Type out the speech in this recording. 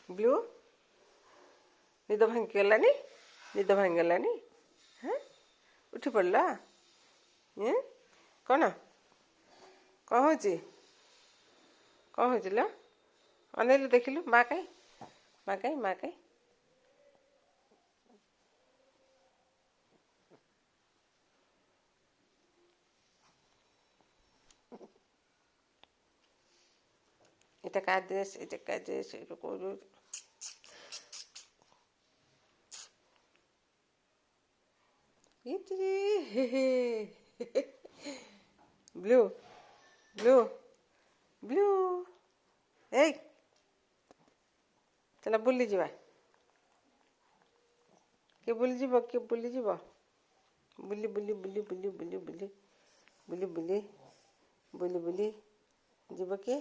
blue ନିଦ ଭାଙ୍ଗିଗଲାନି ନିଦ ଭାଙ୍ଗିଗଲାନି ହଁ ଉଠି ପଡ଼ିଲା କ'ଣ କ'ଣ ହେଉଛି କ'ଣ ହେଉଛି ଲୋ ଅନେଇଲୁ ଦେଖିଲୁ ମା କାଇଁ ମା କାଇଁ ମା କାଇଁ এটা কার ড্রেস এটা কার ড্রেস এটা কোন ବ୍ଲୁ ବ୍ଲୁ ବ୍ଲୁ ଏଇ ଚାଲ ବୁଲିଯିବା କିଏ ବୁଲିଯିବ ବୁଲି ବୁଲି ବୁଲି ବୁଲି ବୁଲି ବୁଲି ବୁଲି ବୁଲି ବୁଲି ବୁଲି ଯିବ କିଏ